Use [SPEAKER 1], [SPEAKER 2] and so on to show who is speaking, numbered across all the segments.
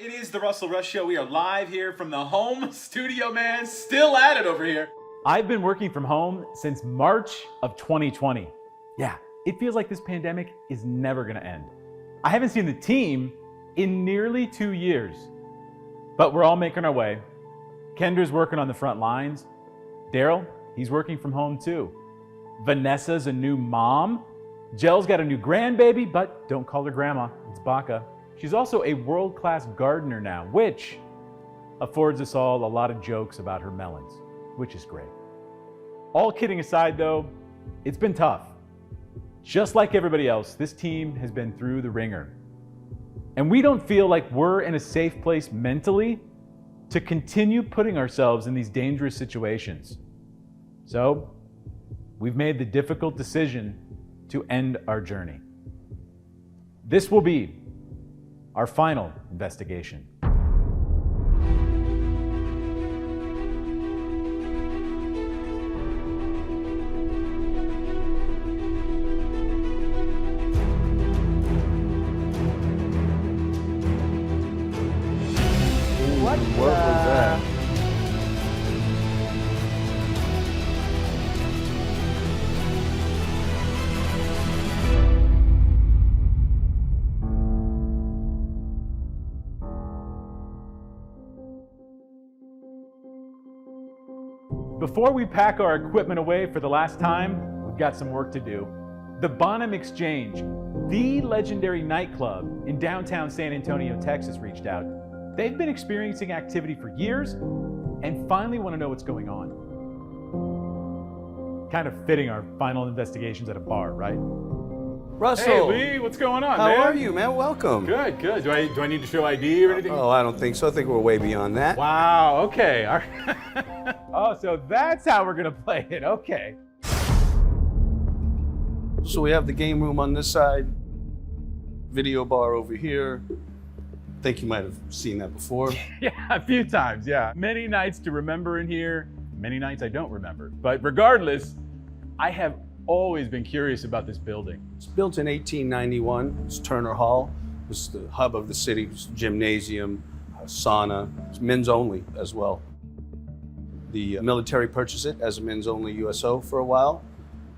[SPEAKER 1] It is the Russell Rush Show. We are live here from the home studio, man. Still at it over here.
[SPEAKER 2] I've been working from home since March of 2020. Yeah, it feels like this pandemic is never gonna end. I haven't seen the team in nearly 2 years, but we're all making our way. Kendra's working on the front lines. Daryl, he's working from home too. Vanessa's a new mom. Jell's got a new grandbaby, but don't call her grandma, it's Baka. She's also a world-class gardener now, which affords us all a lot of jokes about her melons, which is great. All kidding aside though, it's been tough. Just like everybody else, this team has been through the ringer. And we don't feel like we're in a safe place mentally to continue putting ourselves in these dangerous situations. So, we've made the difficult decision to end our journey. This will be our final investigation.
[SPEAKER 3] What was that?
[SPEAKER 2] Before we pack our equipment away for the last time, we've got some work to do. The Bonham Exchange, the legendary nightclub in downtown San Antonio, Texas, reached out. They've been experiencing activity for years and finally want to know what's going on. Kind of fitting our final investigations at a bar, right?
[SPEAKER 3] Russell,
[SPEAKER 1] Hey, Lee, what's going on,
[SPEAKER 3] how
[SPEAKER 1] man?
[SPEAKER 3] are you, man? Welcome.
[SPEAKER 1] Good, good. Do I need to show ID or anything?
[SPEAKER 3] Oh, I don't think so. I think we're way beyond that.
[SPEAKER 1] Wow, okay. All right.
[SPEAKER 2] Oh, so that's how we're gonna play it, okay.
[SPEAKER 3] So we have the game room on this side, video bar over here. I think you might have seen that before.
[SPEAKER 2] Yeah, a few times, yeah. Many nights to remember in here, many nights I don't remember. But regardless, I have always been curious about this building.
[SPEAKER 3] It's built in 1891. It's Turner Hall. It's the hub of the city. It's a gymnasium, a sauna. It's men's only as well. The military purchased it as a men's only USO for a while.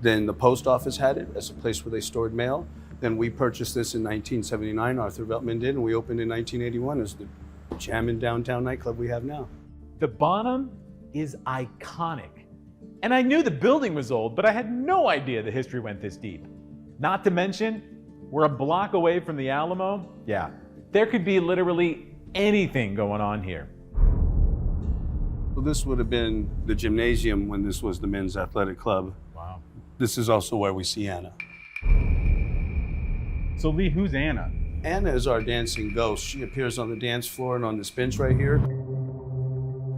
[SPEAKER 3] Then the post office had it as a place where they stored mail. Then we purchased this in 1979, Arthur Veltman did, and we opened in 1981 as the jammin' downtown nightclub we have now.
[SPEAKER 2] The Bonham is iconic. And I knew the building was old, but I had no idea the history went this deep. Not to mention, we're a block away from the Alamo. Yeah, there could be literally anything going on here.
[SPEAKER 3] Well, this would have been the gymnasium when this was the men's athletic club.
[SPEAKER 2] Wow.
[SPEAKER 3] This is also where we see Anna.
[SPEAKER 2] So Lee, who's Anna?
[SPEAKER 3] Anna is our dancing ghost. She appears on the dance floor and on this bench right here.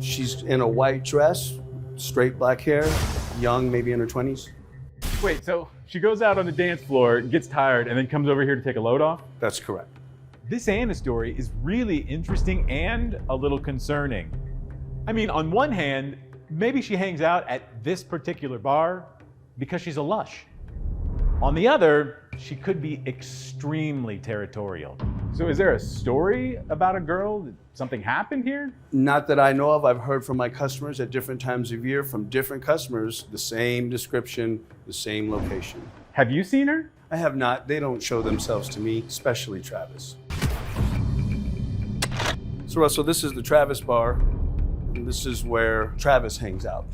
[SPEAKER 3] She's in a white dress, straight black hair, young, maybe in her 20s.
[SPEAKER 2] Wait, so she goes out on the dance floor, gets tired, and then comes over here to take a load off?
[SPEAKER 3] That's correct.
[SPEAKER 2] This Anna story is really interesting and a little concerning. I mean, on one hand, maybe she hangs out at this particular bar because she's a lush. On the other, she could be extremely territorial. So is there a story about a girl? Did something happen here?
[SPEAKER 3] Not that I know of. I've heard from my customers at different times of year from different customers, the same description, the same location.
[SPEAKER 2] Have you seen her?
[SPEAKER 3] I have not. They don't show themselves to me, especially Travis. So Russell, this is the Travis bar. And this is where Travis hangs out.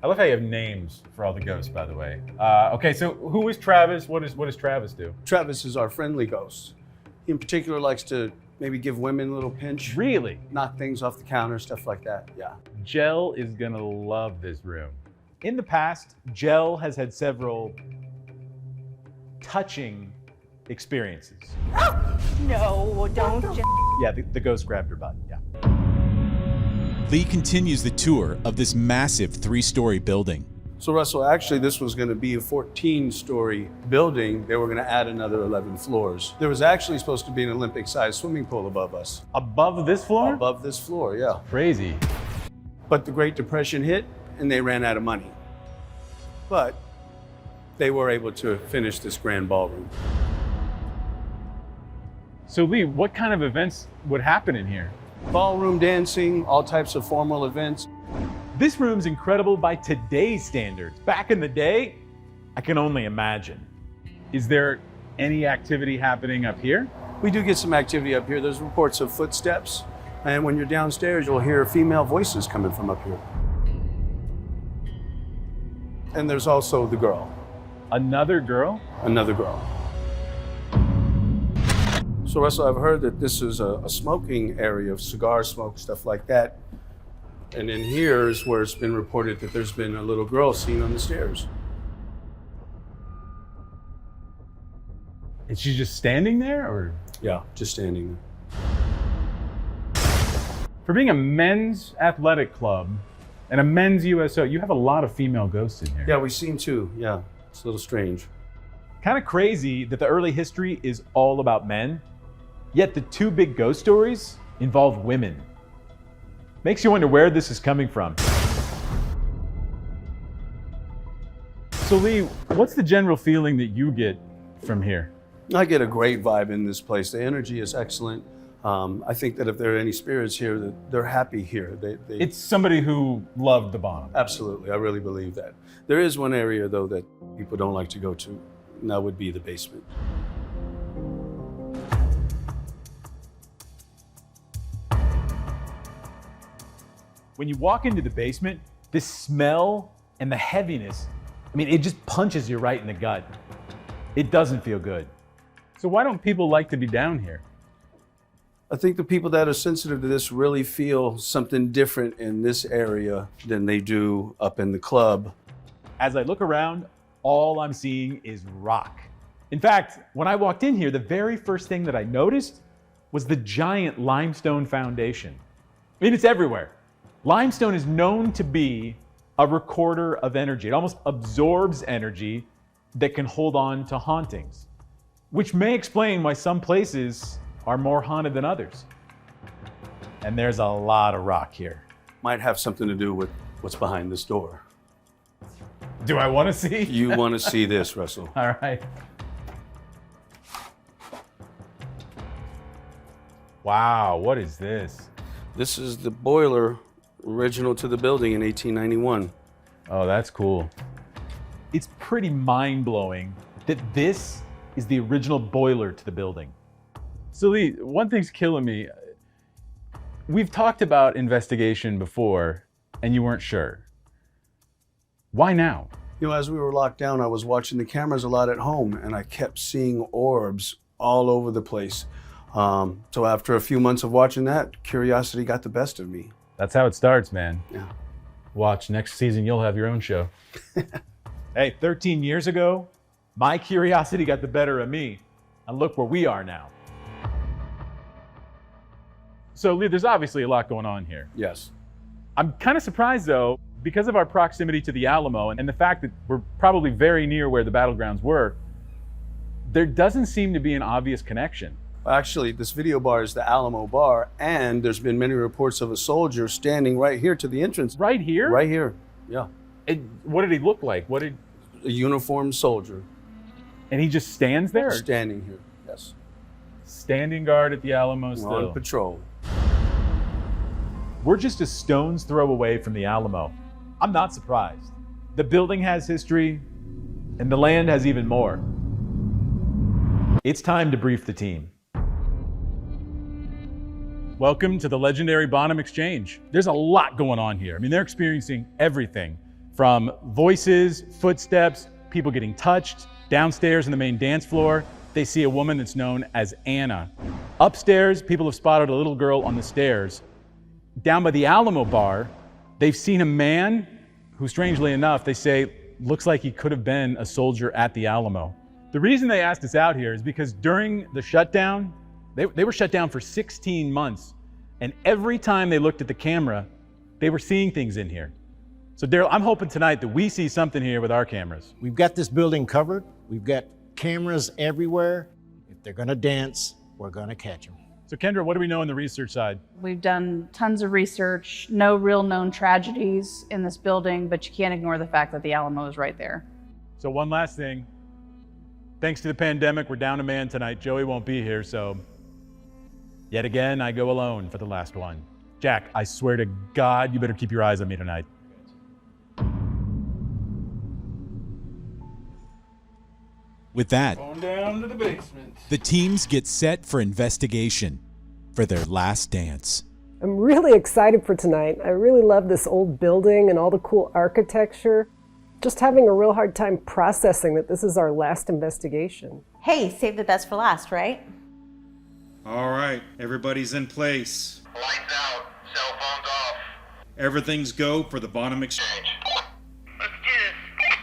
[SPEAKER 2] I love how you have names for all the ghosts, by the way. Okay, so who is Travis? What does Travis do?
[SPEAKER 3] Travis is our friendly ghost. He in particular likes to maybe give women a little pinch.
[SPEAKER 2] Really?
[SPEAKER 3] Knock things off the counter, stuff like that, yeah.
[SPEAKER 2] Jell is gonna love this room. In the past, Jell has had several touching experiences.
[SPEAKER 4] No, don't.
[SPEAKER 2] Yeah, the ghost grabbed her butt, yeah.
[SPEAKER 5] Lee continues the tour of this massive 3-story building.
[SPEAKER 3] So Russell, actually this was gonna be a 14-story building. They were gonna add another 11 floors. There was actually supposed to be an Olympic-sized swimming pool above us.
[SPEAKER 2] Above this floor?
[SPEAKER 3] Above this floor, yeah.
[SPEAKER 2] Crazy.
[SPEAKER 3] But the Great Depression hit and they ran out of money. But they were able to finish this grand ballroom.
[SPEAKER 2] So Lee, what kind of events would happen in here?
[SPEAKER 3] Ballroom dancing, all types of formal events.
[SPEAKER 2] This room's incredible by today's standards. Back in the day, I can only imagine. Is there any activity happening up here?
[SPEAKER 3] We do get some activity up here. There's reports of footsteps, and when you're downstairs, you'll hear female voices coming from up here. And there's also the girl.
[SPEAKER 2] Another girl?
[SPEAKER 3] Another girl. So Russell, I've heard that this is a smoking area of cigar smoke, stuff like that. And in here is where it's been reported that there's been a little girl seen on the stairs.
[SPEAKER 2] Is she just standing there, or?
[SPEAKER 3] Yeah, just standing there.
[SPEAKER 2] For being a men's athletic club and a men's USO, you have a lot of female ghosts in here.
[SPEAKER 3] Yeah, we've seen two. Yeah, it's a little strange.
[SPEAKER 2] Kind of crazy that the early history is all about men, yet the two big ghost stories involve women. Makes you wonder where this is coming from. So Lee, what's the general feeling that you get from here?
[SPEAKER 3] I get a great vibe in this place. The energy is excellent. I think that if there are any spirits here, that they're happy here.
[SPEAKER 2] It's somebody who loved the Bonham.
[SPEAKER 3] Absolutely, I really believe that. There is one area though that people don't like to go to, and that would be the basement.
[SPEAKER 2] When you walk into the basement, this smell and the heaviness, I mean, it just punches you right in the gut. It doesn't feel good. So why don't people like to be down here?
[SPEAKER 3] I think the people that are sensitive to this really feel something different in this area than they do up in the club.
[SPEAKER 2] As I look around, all I'm seeing is rock. In fact, when I walked in here, the very first thing that I noticed was the giant limestone foundation. I mean, it's everywhere. Limestone is known to be a recorder of energy. It almost absorbs energy that can hold on to hauntings, which may explain why some places are more haunted than others. And there's a lot of rock here.
[SPEAKER 3] Might have something to do with what's behind this door.
[SPEAKER 2] Do I want to see?
[SPEAKER 3] You want to see this, Russell?
[SPEAKER 2] All right. Wow, what is this?
[SPEAKER 3] This is the boiler original to the building in 1891.
[SPEAKER 2] Oh, that's cool. It's pretty mind-blowing that this is the original boiler to the building. So Lee, one thing's killing me. We've talked about investigation before, and you weren't sure. Why now?
[SPEAKER 3] You know, as we were locked down, I was watching the cameras a lot at home, and I kept seeing orbs all over the place. So after a few months of watching that, curiosity got the best of me.
[SPEAKER 2] That's how it starts, man.
[SPEAKER 3] Yeah.
[SPEAKER 2] Watch, next season you'll have your own show. Hey, 13 years ago, my curiosity got the better of me, and look where we are now. So Lee, there's obviously a lot going on here.
[SPEAKER 3] Yes.
[SPEAKER 2] I'm kind of surprised though, because of our proximity to the Alamo and the fact that we're probably very near where the battlegrounds were, there doesn't seem to be an obvious connection.
[SPEAKER 3] Actually, this video bar is the Alamo bar, and there's been many reports of a soldier standing right here to the entrance.
[SPEAKER 2] Right here?
[SPEAKER 3] Right here, yeah.
[SPEAKER 2] What did he look like?
[SPEAKER 3] A uniformed soldier.
[SPEAKER 2] And he just stands there?
[SPEAKER 3] Standing here, yes.
[SPEAKER 2] Standing guard at the Alamo
[SPEAKER 3] On
[SPEAKER 2] still.
[SPEAKER 3] patrol.
[SPEAKER 2] We're just a stone's throw away from the Alamo. I'm not surprised. The building has history, and the land has even more. It's time to brief the team. Welcome to the legendary Bonham Exchange. There's a lot going on here. I mean, they're experiencing everything from voices, footsteps, people getting touched. Downstairs in the main dance floor, they see a woman that's known as Anna. Upstairs, people have spotted a little girl on the stairs. Down by the Alamo bar, they've seen a man who, strangely enough, they say looks like he could have been a soldier at the Alamo. The reason they asked us out here is because during the shutdown, they were shut down for 16 months. And every time they looked at the camera, they were seeing things in here. So Daryl, I'm hoping tonight that we see something here with our cameras.
[SPEAKER 6] We've got this building covered. We've got cameras everywhere. If they're gonna dance, we're gonna catch them.
[SPEAKER 2] So Kendra, what do we know on the research side?
[SPEAKER 7] We've done tons of research, no real known tragedies in this building, but you can't ignore the fact that the Alamo is right there.
[SPEAKER 2] So one last thing. Thanks to the pandemic, we're down a man tonight. Joey won't be here, so Yet again, I go alone for the last one. Jack, I swear to God, you better keep your eyes on me tonight.
[SPEAKER 5] With that,
[SPEAKER 1] Going down to the basement.
[SPEAKER 5] the teams get set for investigation for their last dance.
[SPEAKER 8] I'm really excited for tonight. I really love this old building and all the cool architecture. Just having a real hard time processing that this is our last investigation.
[SPEAKER 4] Hey, save the best for last, right?
[SPEAKER 9] All right, everybody's in place.
[SPEAKER 10] Lights out, cell phones off.
[SPEAKER 9] Everything's go for the Bonham Exchange.
[SPEAKER 10] Let's do this.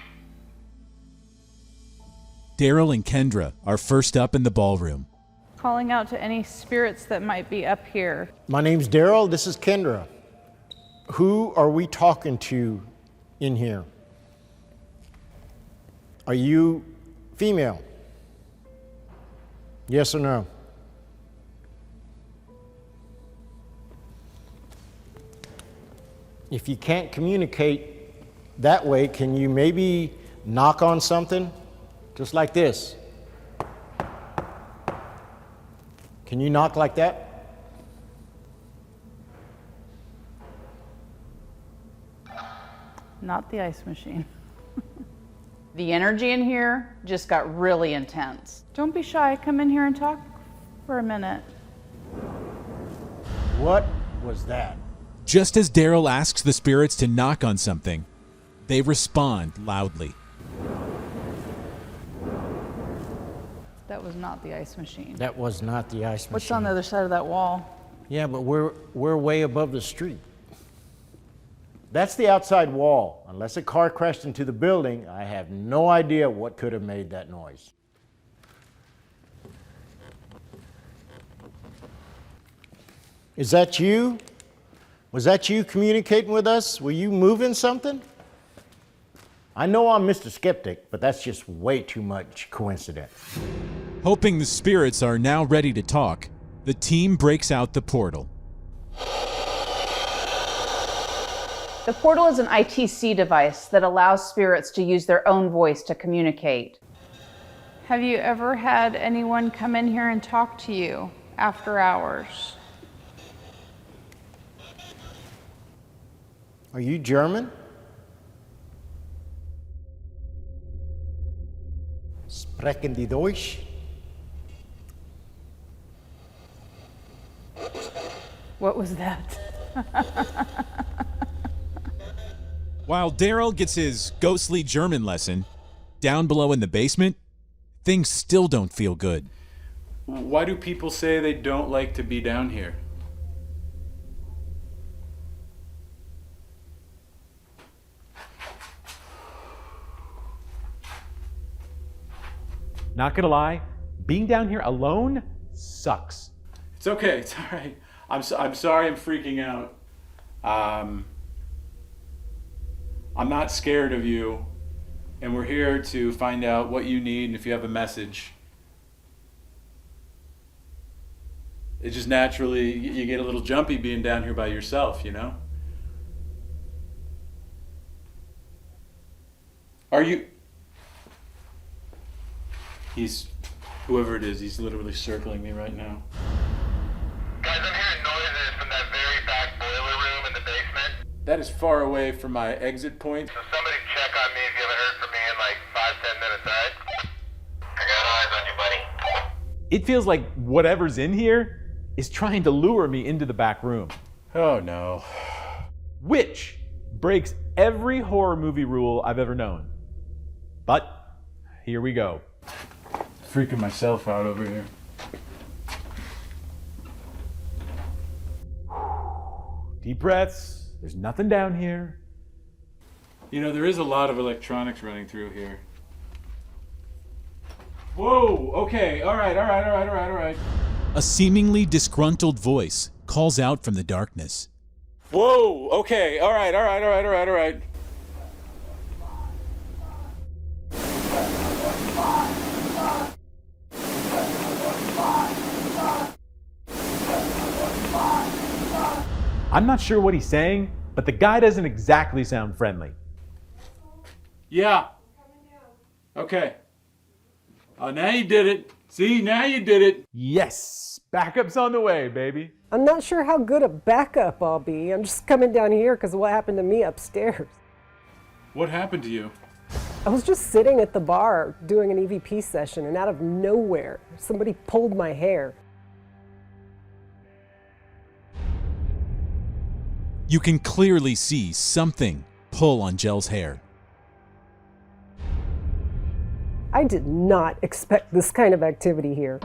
[SPEAKER 5] Daryl and Kendra are first up in the ballroom.
[SPEAKER 7] Calling out to any spirits that might be up here.
[SPEAKER 6] My name's Daryl. This is Kendra. Who are we talking to in here? Are you female? Yes or no? If you can't communicate that way, can you maybe knock on something? Just like this. Can you knock like that?
[SPEAKER 7] Not the ice machine. The energy in here just got really intense. Don't be shy. Come in here and talk for a minute.
[SPEAKER 6] What was that?
[SPEAKER 5] Just as Daryl asks the spirits to knock on something, they respond loudly.
[SPEAKER 7] That was not the ice machine.
[SPEAKER 6] That was not the ice machine.
[SPEAKER 7] What's on the other side of that wall?
[SPEAKER 6] Yeah, but we're way above the street. That's the outside wall. Unless a car crashed into the building, I have no idea what could have made that noise. Is that you? Was that you communicating with us? Were you moving something? I know I'm Mr. Skeptic, but that's just way too much coincidence.
[SPEAKER 5] Hoping the spirits are now ready to talk, the team breaks out the portal.
[SPEAKER 7] The portal is an ITC device that allows spirits to use their own voice to communicate. Have you ever had anyone come in here and talk to you after hours?
[SPEAKER 6] Are you German? Sprechen die Deutsch?
[SPEAKER 7] What was that?
[SPEAKER 5] While Daryl gets his ghostly German lesson, down below in the basement, things still don't feel good.
[SPEAKER 1] Why do people say they don't like to be down here?
[SPEAKER 2] Not gonna lie, being down here alone sucks.
[SPEAKER 1] It's okay. It's all right. I'm sorry. I'm freaking out. I'm not scared of you, and we're here to find out what you need and if you have a message. It just naturally, you get a little jumpy being down here by yourself, you know? Are you... whoever it is, he's literally circling me right now.
[SPEAKER 10] Guys, I'm hearing noises from that very back boiler room in the basement.
[SPEAKER 1] That is far away from my exit point.
[SPEAKER 10] So somebody check on me if you haven't heard from me in like 5-10 minutes, alright? I got eyes on you, buddy.
[SPEAKER 2] It feels like whatever's in here is trying to lure me into the back room.
[SPEAKER 1] Oh no.
[SPEAKER 2] Which breaks every horror movie rule I've ever known. But here we go.
[SPEAKER 1] Freaking myself out over here.
[SPEAKER 2] Deep breaths. There's nothing down here.
[SPEAKER 1] You know, there is a lot of electronics running through here. Whoa, okay, all right.
[SPEAKER 5] A seemingly disgruntled voice calls out from the darkness.
[SPEAKER 1] Whoa, okay, all right.
[SPEAKER 2] I'm not sure what he's saying, but the guy doesn't exactly sound friendly.
[SPEAKER 1] Yeah. Okay. Oh, now you did it. See, now you did it.
[SPEAKER 2] Yes, Backup's on the way, baby.
[SPEAKER 8] I'm not sure how good a backup I'll be. I'm just coming down here because of what happened to me upstairs.
[SPEAKER 1] What happened to you?
[SPEAKER 8] I was just sitting at the bar doing an EVP session, and out of nowhere, somebody pulled my hair.
[SPEAKER 5] You can clearly see something pull on Jel's hair.
[SPEAKER 8] I did not expect this kind of activity here.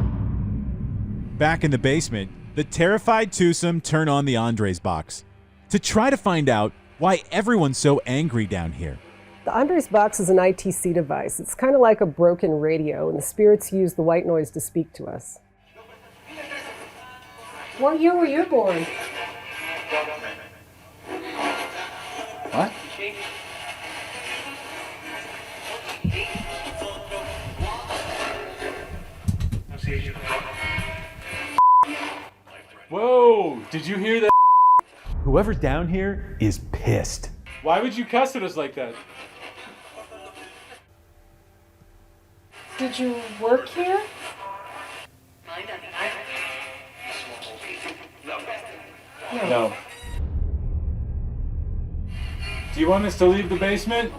[SPEAKER 5] Back in the basement, the terrified twosome turn on the Andres box to try to find out why everyone's so angry down here.
[SPEAKER 8] The Andres box is an ITC device. It's kind of like a broken radio, and the spirits use the white noise to speak to us. What year were you born?
[SPEAKER 1] What? Whoa, did you hear that?
[SPEAKER 2] Whoever's down here is pissed.
[SPEAKER 1] Why would you cuss at us like that?
[SPEAKER 8] Did you work here?
[SPEAKER 1] No. Do you want us to leave the basement?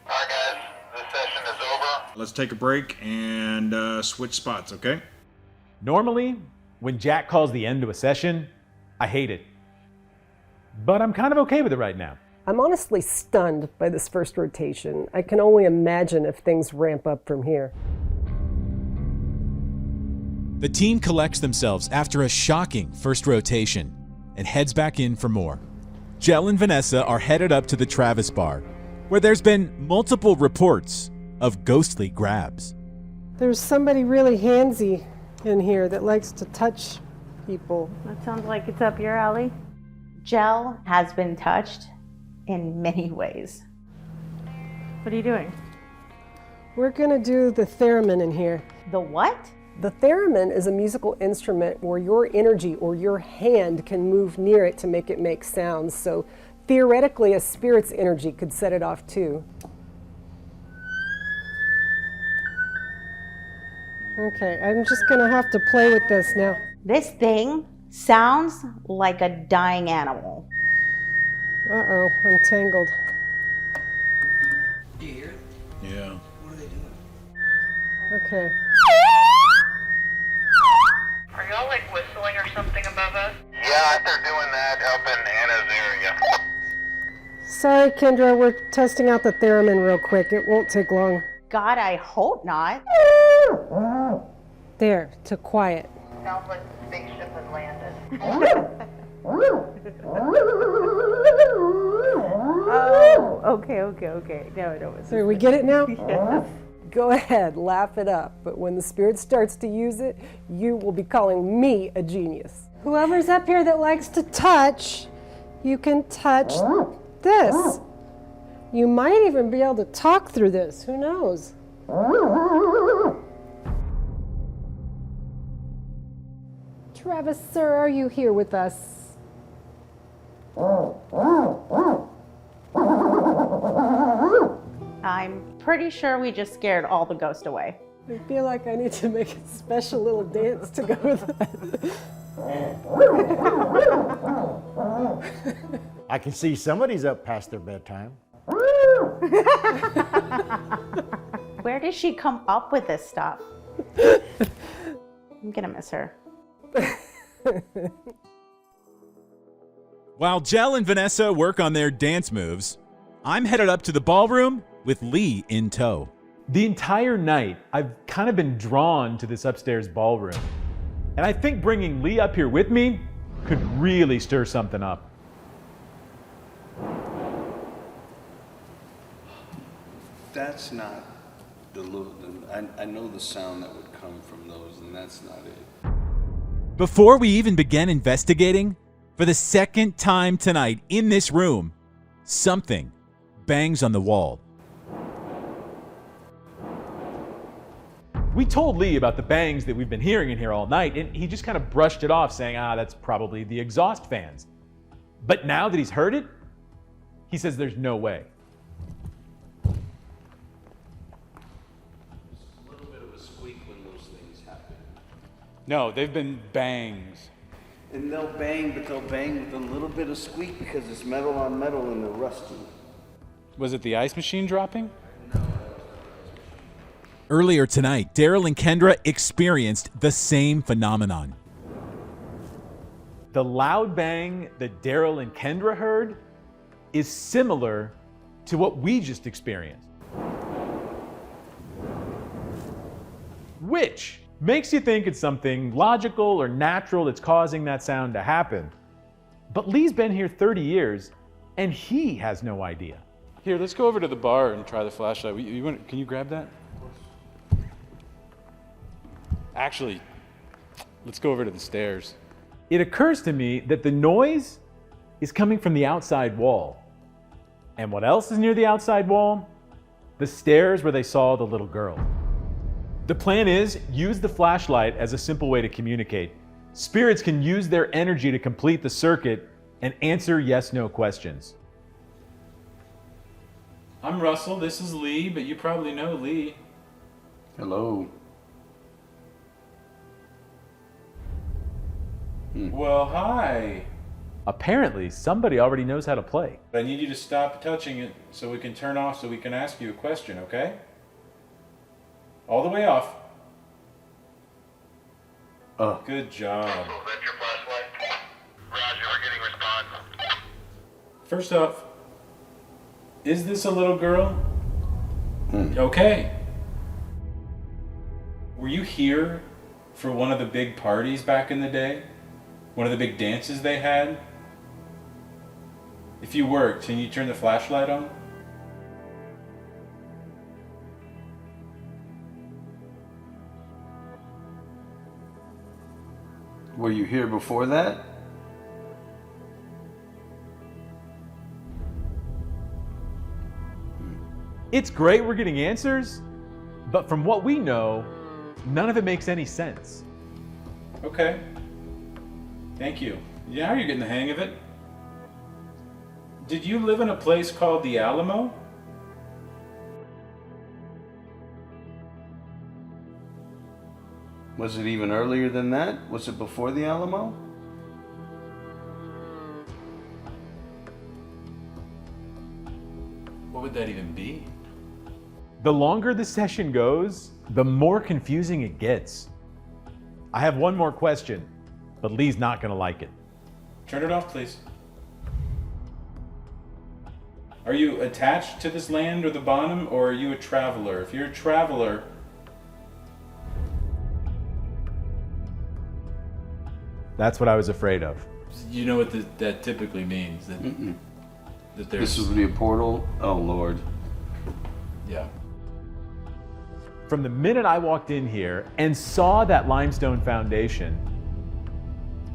[SPEAKER 10] Alright guys, this session is over.
[SPEAKER 9] Let's take a break and switch spots, okay?
[SPEAKER 2] Normally, when Jack calls the end to a session, I hate it. But I'm kind of okay with it right now.
[SPEAKER 8] I'm honestly stunned by this first rotation. I can only imagine if things ramp up from here.
[SPEAKER 5] The team collects themselves after a shocking first rotation and heads back in for more. Jel and Vanessa are headed up to the Travis bar, where there's been multiple reports of ghostly grabs.
[SPEAKER 8] There's somebody really handsy in here that likes to touch people.
[SPEAKER 4] That sounds like it's up your alley. Jel has been touched in many ways. What are you doing?
[SPEAKER 8] We're gonna do the theremin in here.
[SPEAKER 4] The what?
[SPEAKER 8] The theremin is a musical instrument where your energy or your hand can move near it to make it make sounds. So theoretically, a spirit's energy could set it off too. Okay, I'm just gonna have to play with this now.
[SPEAKER 4] This thing sounds like a dying animal.
[SPEAKER 8] Uh-oh, I'm tangled.
[SPEAKER 9] Yeah.
[SPEAKER 8] Okay.
[SPEAKER 11] Are y'all like whistling or something above us?
[SPEAKER 10] Yeah, they're doing that up in Anna's area.
[SPEAKER 8] Sorry, Kendra, we're testing out the theremin real quick. It won't take long.
[SPEAKER 4] God, I hope not.
[SPEAKER 8] There, to quiet.
[SPEAKER 11] Sounds like the spaceship has landed.
[SPEAKER 4] Oh, okay. No.
[SPEAKER 8] So we get it now?
[SPEAKER 4] Yes.
[SPEAKER 8] Go ahead, laugh it up. But when the spirit starts to use it, you will be calling me a genius. Whoever's up here that likes to touch, you can touch this. You might even be able to talk through this. Who knows? Travis, sir, are you here with us?
[SPEAKER 4] I'm pretty sure we just scared all the ghosts away.
[SPEAKER 8] I feel like I need to make a special little dance to go with that.
[SPEAKER 6] I can see somebody's up past their bedtime.
[SPEAKER 4] Where did she come up with this stuff? I'm gonna miss her.
[SPEAKER 5] While Jel and Vanessa work on their dance moves, I'm headed up to the ballroom with Lee in tow.
[SPEAKER 2] The entire night, I've kind of been drawn to this upstairs ballroom. And I think bringing Lee up here with me could really stir something up.
[SPEAKER 3] That's not I know the sound that would come from those, and that's not it.
[SPEAKER 5] Before we even began investigating, for the second time tonight in this room, something bangs on the wall.
[SPEAKER 2] We told Lee about the bangs that we've been hearing in here all night, and he just kind of brushed it off, saying, that's probably the exhaust fans. But now that he's heard it, he says there's no way.
[SPEAKER 3] A little bit of a squeak when those things happen.
[SPEAKER 1] No, they've been bangs.
[SPEAKER 3] And they'll bang, but they'll bang with a little bit of squeak because it's metal on metal and they're rusty.
[SPEAKER 1] Was it the ice machine dropping?
[SPEAKER 5] Earlier tonight, Daryl and Kendra experienced the same phenomenon.
[SPEAKER 2] The loud bang that Daryl and Kendra heard is similar to what we just experienced. Which makes you think it's something logical or natural that's causing that sound to happen. But Lee's been here 30 years and he has no idea.
[SPEAKER 1] Here, let's go over to the bar and try the flashlight. Can you grab that? Actually, let's go over to the stairs.
[SPEAKER 2] It occurs to me that the noise is coming from the outside wall. And what else is near the outside wall? The stairs where they saw the little girl. The plan is use the flashlight as a simple way to communicate. Spirits can use their energy to complete the circuit and answer yes/no questions.
[SPEAKER 1] I'm Russell, this is Lee, but you probably know Lee.
[SPEAKER 3] Hello.
[SPEAKER 1] Well, hi.
[SPEAKER 2] Apparently, somebody already knows how to play.
[SPEAKER 1] I need you to stop touching it so we can turn off so we can ask you a question, okay? All the way off. Good job.
[SPEAKER 10] Is that your flashlight? Roger, we're getting response.
[SPEAKER 1] First off, is this a little girl? Okay. Were you here for one of the big parties back in the day? One of the big dances they had? If you were, can you turn the flashlight on?
[SPEAKER 3] Were you here before that?
[SPEAKER 2] It's great we're getting answers, but from what we know, none of it makes any sense.
[SPEAKER 1] Okay. Thank you. Yeah, you're getting the hang of it. Did you live in a place called the Alamo?
[SPEAKER 3] Was it even earlier than that? Was it before the Alamo?
[SPEAKER 1] What would that even be?
[SPEAKER 2] The longer the session goes, the more confusing it gets. I have one more question, but Lee's not gonna like it.
[SPEAKER 1] Turn it off, please. Are you attached to this land or the Bonham, or are you a traveler? If you're a traveler,
[SPEAKER 2] That's what I was afraid of.
[SPEAKER 1] you know what that typically means. That there's...
[SPEAKER 3] This would be a portal? Oh, Lord.
[SPEAKER 1] Yeah.
[SPEAKER 2] From the minute I walked in here and saw that limestone foundation,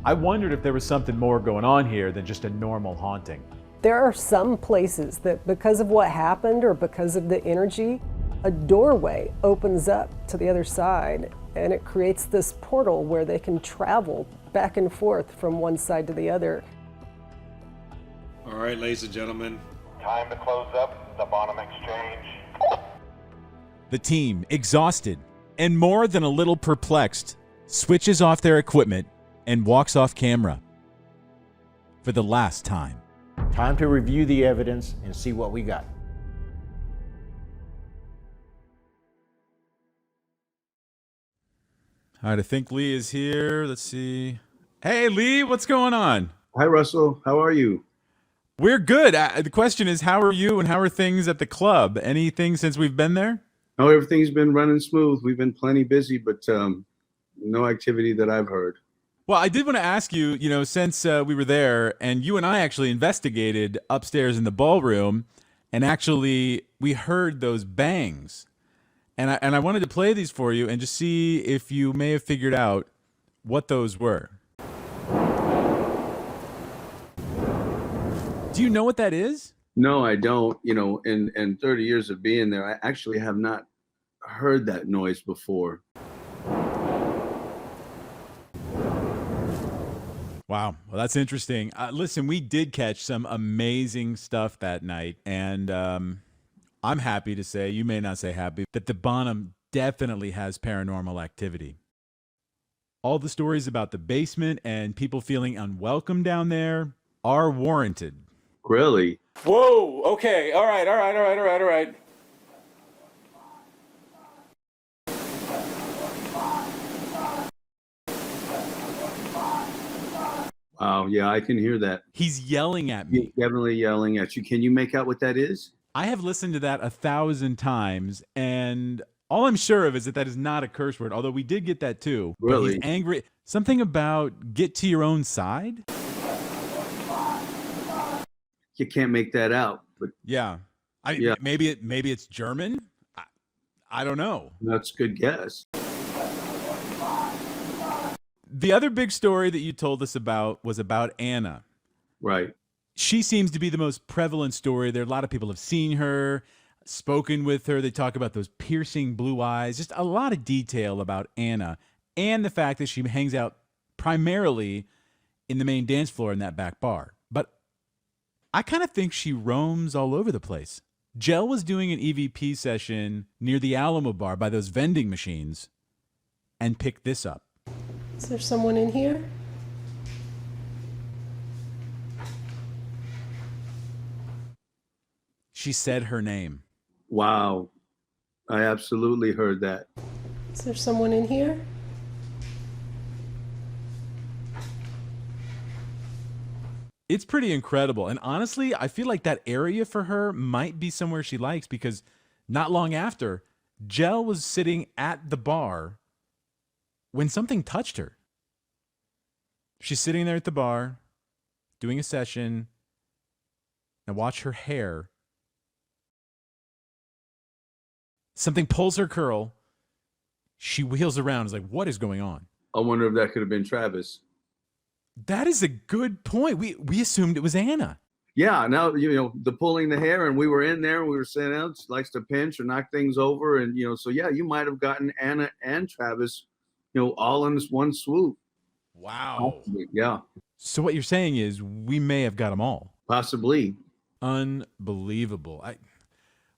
[SPEAKER 2] I wondered if there was something more going on here than just a normal haunting.
[SPEAKER 8] There are some places that because of what happened or because of the energy, a doorway opens up to the other side and it creates this portal where they can travel back and forth from one side to the other.
[SPEAKER 9] All right, ladies and gentlemen.
[SPEAKER 10] Time to close up the Bonham Exchange.
[SPEAKER 5] The team, exhausted and more than a little perplexed, switches off their equipment and walks off camera for the last time.
[SPEAKER 6] Time to review the evidence and see what we got.
[SPEAKER 1] All right, I think Lee is here. Let's see. Hey, Lee, what's going on?
[SPEAKER 3] Hi, Russell. How are you?
[SPEAKER 1] We're good. The question is, how are you and how are things at the club? Anything since we've been there?
[SPEAKER 3] Oh, everything's been running smooth. We've been plenty busy, but no activity that I've heard.
[SPEAKER 1] Well, I did want to ask you, since we were there and you and I actually investigated upstairs in the ballroom and actually we heard those bangs. And I wanted to play these for you and just see if you may have figured out what those were. Do you know what that is?
[SPEAKER 3] No, I don't. In 30 years of being there, I actually have not heard that noise before.
[SPEAKER 1] Wow. Well, that's interesting. Listen, we did catch some amazing stuff that night. And I'm happy to say, you may not say happy, that the Bonham definitely has paranormal activity. All the stories about the basement and people feeling unwelcome down there are warranted.
[SPEAKER 3] Really?
[SPEAKER 1] Whoa, okay, all right.
[SPEAKER 3] Wow, yeah, I can hear that.
[SPEAKER 1] He's yelling at me.
[SPEAKER 3] He's definitely yelling at you. Can you make out what that is?
[SPEAKER 1] I have listened to that 1,000 times, and all I'm sure of is that is not a curse word, although we did get that too. But
[SPEAKER 3] Really?
[SPEAKER 1] he's angry. Something about get to your own side?
[SPEAKER 3] You can't make that out, but
[SPEAKER 1] Yeah.
[SPEAKER 3] Yeah.
[SPEAKER 1] Maybe it's German? I don't know.
[SPEAKER 3] that's a good guess.
[SPEAKER 1] The other big story that you told us about was about Anna.
[SPEAKER 3] Right.
[SPEAKER 1] She seems to be the most prevalent story. There are a lot of people have seen her, spoken with her. They talk about those piercing blue eyes, just a lot of detail about Anna and the fact that she hangs out primarily in the main dance floor in that back bar. But I kind of think she roams all over the place. Jell was doing an EVP session near the Alamo bar by those vending machines and picked this up.
[SPEAKER 8] Is there someone in here?
[SPEAKER 1] She said her name.
[SPEAKER 3] Wow. I absolutely heard that.
[SPEAKER 8] Is there someone in here?
[SPEAKER 1] It's pretty incredible. And honestly, I feel like that area for her might be somewhere she likes, because not long after, Jell was sitting at the bar when something touched her. She's sitting there at the bar doing a session, and watch her hair. Something pulls her curl. She wheels around. Is like, what is going on?
[SPEAKER 3] I wonder if that could have been Travis.
[SPEAKER 1] That is a good point. We assumed it was Anna.
[SPEAKER 3] Yeah, now, the pulling the hair, and we were in there, and we were saying, oh, she likes to pinch or knock things over. And, so yeah, you might have gotten Anna and Travis, all in this one swoop.
[SPEAKER 1] Wow.
[SPEAKER 3] Yeah,
[SPEAKER 1] So what you're saying is we may have got them all.
[SPEAKER 3] possibly.
[SPEAKER 1] Unbelievable.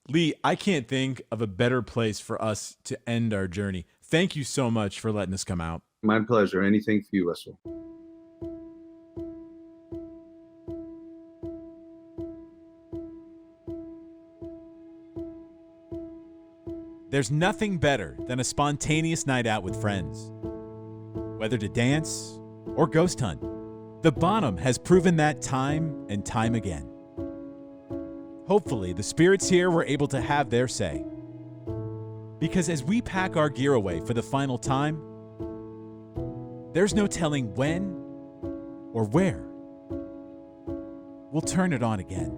[SPEAKER 1] Lee, I can't think of a better place for us to end our journey. Thank you so much for letting us come out.
[SPEAKER 3] My pleasure. Anything for you, Russell.
[SPEAKER 5] There's nothing better than a spontaneous night out with friends. Whether to dance or ghost hunt, the Bonham has proven that time and time again. Hopefully, the spirits here were able to have their say. Because as we pack our gear away for the final time, there's no telling when or where we'll turn it on again.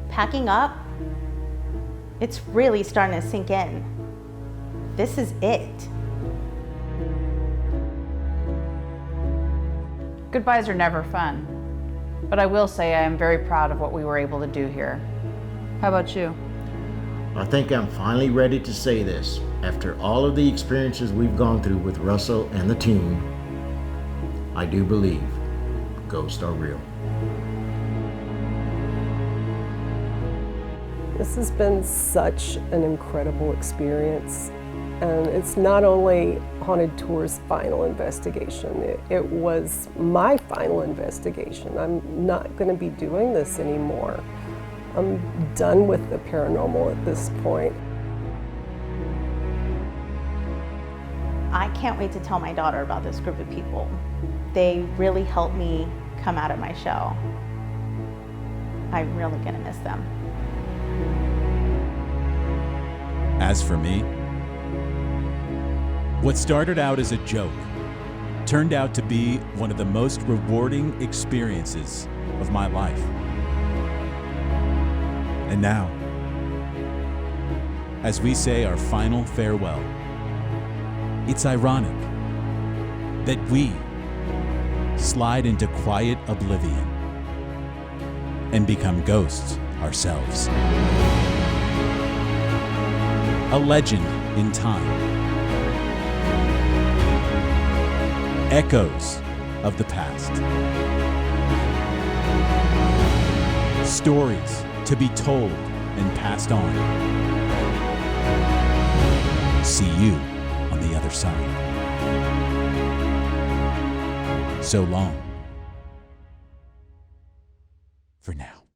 [SPEAKER 4] Packing up, it's really starting to sink in. This is it.
[SPEAKER 7] Goodbyes are never fun, but I will say I am very proud of what we were able to do here. How about you?
[SPEAKER 6] I think I'm finally ready to say this. After all of the experiences we've gone through with Russell and the team, I do believe ghosts are real.
[SPEAKER 8] This has been such an incredible experience. And it's not only Haunted Tour's final investigation, it was my final investigation. I'm not going to be doing this anymore. I'm done with the paranormal at this point.
[SPEAKER 4] I can't wait to tell my daughter about this group of people. They really helped me come out of my shell. I'm really going to miss them.
[SPEAKER 5] As for me, what started out as a joke turned out to be one of the most rewarding experiences of my life. And now, as we say our final farewell, it's ironic that we slide into quiet oblivion and become ghosts ourselves. A legend in time. Echoes of the past. Stories to be told and passed on. See you on the other side. So long for now.